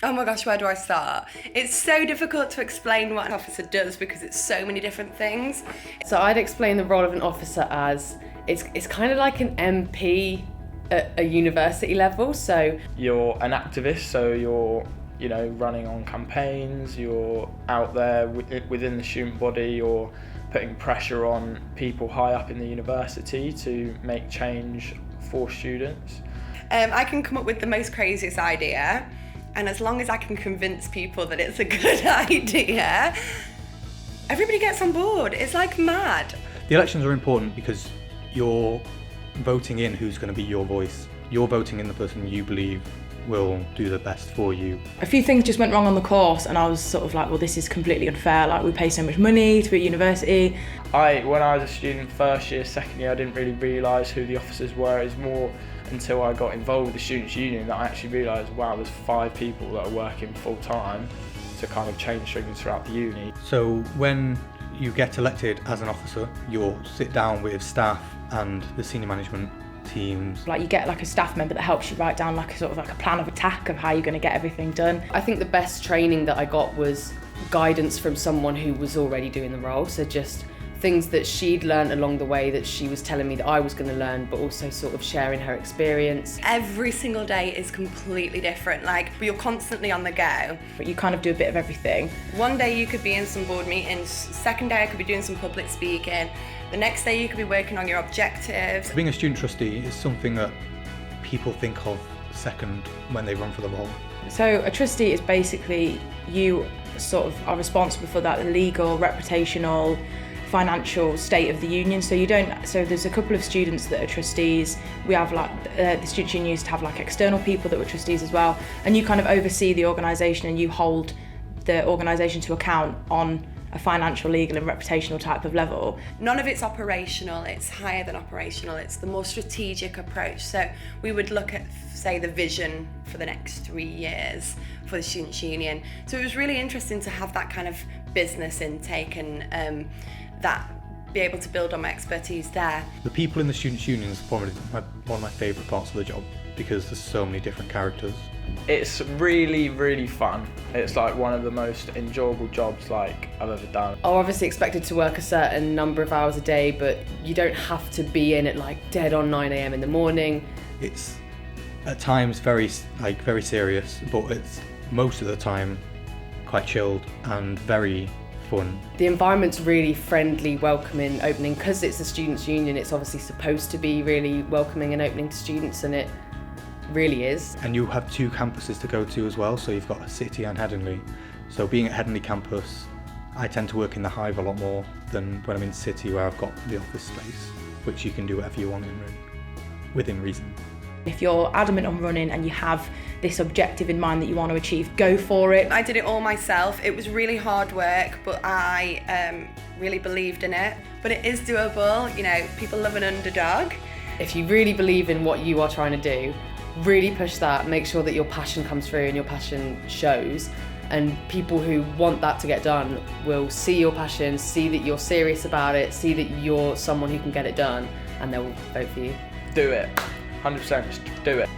Oh my gosh, where do I start? It's so difficult to explain what an officer does because it's so many different things. So I'd explain the role of an officer as it's kind of like an MP at a university level. So you're an activist, so you're running on campaigns, you're out there within the student body, you're putting pressure on people high up in the university to make change for students. I can come up with the most craziest idea, and as long as I can convince people that it's a good idea, everybody gets on board. It's like mad. The elections are important because you're voting in who's going to be your voice. You're voting in the person you believe will do the best for you. A few things just went wrong on the course and I was sort of like, well, this is completely unfair. Like, we pay so much money to be at university. When I was a student, first year, second year, I didn't really realise who the officers were. It was more until I got involved with the Students' Union that I actually realised, wow, there's 5 people that are working full time to kind of change things throughout the uni. So when you get elected as an officer, you'll sit down with staff and the senior management teams. Like, you get like a staff member that helps you write down like a sort of like a plan of attack of how you're going to get everything done. I think the best training that I got was guidance from someone who was already doing the role. So just things that she'd learned along the way that she was telling me that I was going to learn, but also sort of sharing her experience. Every single day is completely different. Like, you're constantly on the go. But you kind of do a bit of everything. One day you could be in some board meetings, second day I could be doing some public speaking, the next day you could be working on your objectives. Being a student trustee is something that people think of second when they run for the role. So a trustee is basically, you sort of are responsible for that legal, reputational, financial state of the union. So there's a couple of students that are trustees. We have like the Students' Union used to have like external people that were trustees as well, and you kind of oversee the organisation and you hold the organisation to account on a financial, legal and reputational type of level. None of it's operational, it's higher than operational, it's the more strategic approach. So we would look at, say, the vision for the next 3 years for the Students' Union. So it was really interesting to have that kind of business intake and be able to build on my expertise there. The people in the Students' Union is probably one of my favourite parts of the job because there's so many different characters. It's really, really fun. It's like one of the most enjoyable jobs like I've ever done. I'm obviously expected to work a certain number of hours a day, but you don't have to be in at like dead on 9 a.m. in the morning. It's at times very serious, but it's most of the time quite chilled and very fun. The environment's really friendly, welcoming, opening. Because it's the Students' Union, it's obviously supposed to be really welcoming and opening to students, and it really is. And you have 2 campuses to go to as well, so you've got City and Headingley. So being at Headingley campus, I tend to work in the Hive a lot more than when I'm in City, where I've got the office space, which you can do whatever you want in, really, within reason. If you're adamant on running and you have this objective in mind that you want to achieve, go for it. I did it all myself. It was really hard work, but I really believed in it. But it is doable, people love an underdog. If you really believe in what you are trying to do, really push that, make sure that your passion comes through and your passion shows, and people who want that to get done will see your passion, see that you're serious about it, see that you're someone who can get it done, and they'll vote for you. Do it, 100%, just do it.